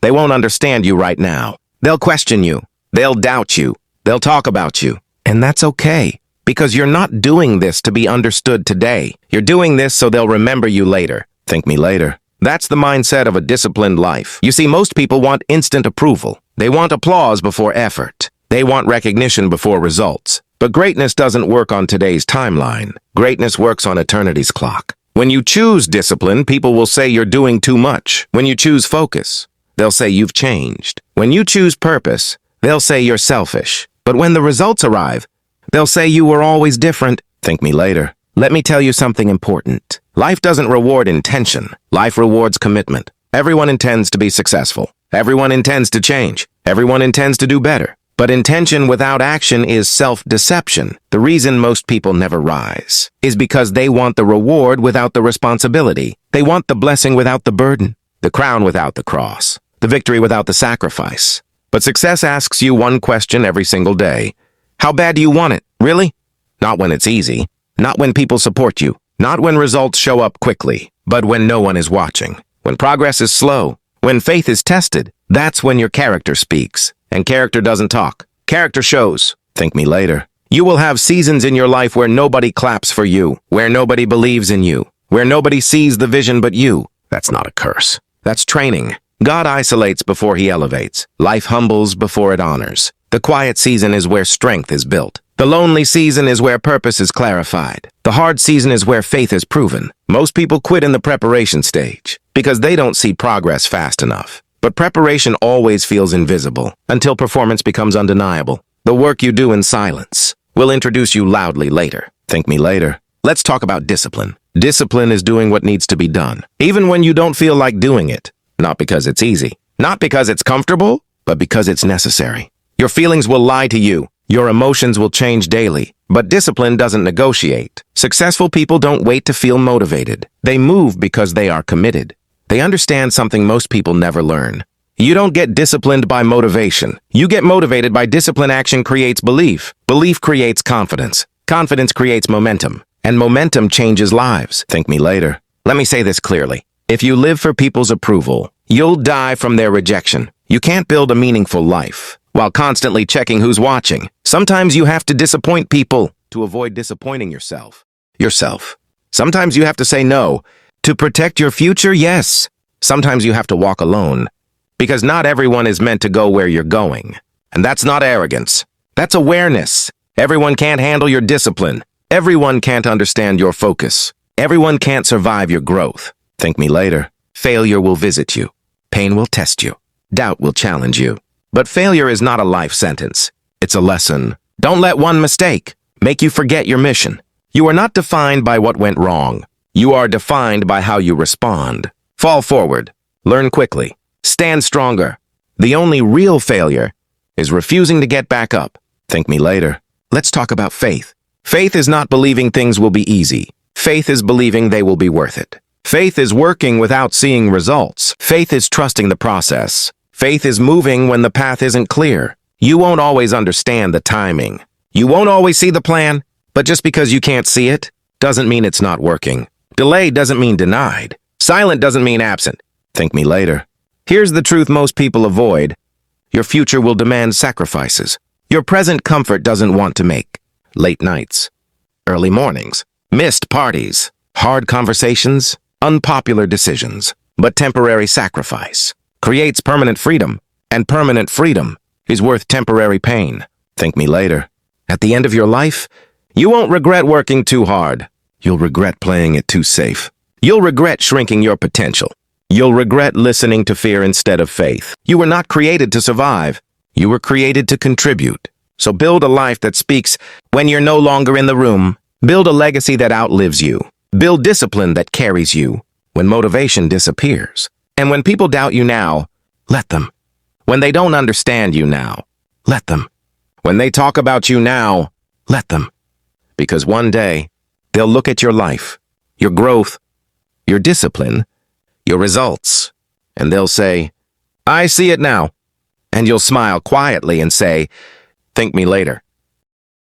They won't understand you right now. They'll question you. They'll doubt you. They'll talk about you. And that's okay, because you're not doing this to be understood today. You're doing this so they'll remember you later. Thank me later. That's the mindset of a disciplined life. You see, most people want instant approval. They want applause before effort. They want recognition before results. But greatness doesn't work on today's timeline. Greatness works on eternity's clock. When you choose discipline, people will say you're doing too much. When you choose focus, they'll say you've changed. When you choose purpose, they'll say you're selfish. But when the results arrive, they'll say you were always different. Thank me later. Let me tell you something important. Life doesn't reward intention. Life rewards commitment. Everyone intends to be successful. Everyone intends to change. Everyone intends to do better. But intention without action is self-deception. The reason most people never rise is because they want the reward without the responsibility. They want the blessing without the burden, the crown without the cross, the victory without the sacrifice. But success asks you one question every single day. How bad do you want it? Really? Not when it's easy. Not when people support you. Not when results show up quickly. But when no one is watching. When progress is slow. When faith is tested. That's when your character speaks. And character doesn't talk. Character shows. Thank me later. You will have seasons in your life where nobody claps for you. Where nobody believes in you. Where nobody sees the vision but you. That's not a curse. That's training. God isolates before he elevates. Life humbles before it honors. The quiet season is where strength is built. The lonely season is where purpose is clarified. The hard season is where faith is proven. Most people quit in the preparation stage because they don't see progress fast enough. But preparation always feels invisible until performance becomes undeniable. The work you do in silence will introduce you loudly later. Thank me later. Let's talk about discipline. Discipline is doing what needs to be done, even when you don't feel like doing it. Not because it's easy, not because it's comfortable, but because it's necessary. Your feelings will lie to you. Your emotions will change daily. But discipline doesn't negotiate. Successful people don't wait to feel motivated. They move because they are committed. They understand something most people never learn. You don't get disciplined by motivation. You get motivated by discipline. Action creates belief. Belief creates confidence. Confidence creates momentum. And momentum changes lives. Thank me later. Let me say this clearly. If you live for people's approval, you'll die from their rejection. You can't build a meaningful life while constantly checking who's watching. Sometimes you have to disappoint people to avoid disappointing yourself. Sometimes you have to say no to protect your future, yes. Sometimes you have to walk alone because not everyone is meant to go where you're going. And that's not arrogance. That's awareness. Everyone can't handle your discipline. Everyone can't understand your focus. Everyone can't survive your growth. Thank me later. Failure will visit you. Pain will test you. Doubt will challenge you. But failure is not a life sentence. It's a lesson. Don't let one mistake make you forget your mission. You are not defined by what went wrong. You are defined by how you respond. Fall forward. Learn quickly. Stand stronger. The only real failure is refusing to get back up. Thank me later. Let's talk about faith. Faith is not believing things will be easy. Faith is believing they will be worth it. Faith is working without seeing results. Faith is trusting the process. Faith is moving when the path isn't clear. You won't always understand the timing. You won't always see the plan, but just because you can't see it doesn't mean it's not working. Delay doesn't mean denied. Silent doesn't mean absent. Thank me later. Here's the truth most people avoid. Your future will demand sacrifices. Your present comfort doesn't want to make late nights, early mornings, missed parties, hard conversations, unpopular decisions. But temporary sacrifice creates permanent freedom, and permanent freedom is worth temporary pain. Thank me later. At the end of your life, you won't regret working too hard. You'll regret playing it too safe. You'll regret shrinking your potential. You'll regret listening to fear instead of faith. You were not created to survive. You were created to contribute. So build a life that speaks when you're no longer in the room. Build a legacy that outlives you. Build discipline that carries you when motivation disappears. And when people doubt you now, let them. When they don't understand you now, let them. When they talk about you now, let them. Because one day, they'll look at your life, your growth, your discipline, your results, and they'll say, I see it now. And you'll smile quietly and say, thank me later.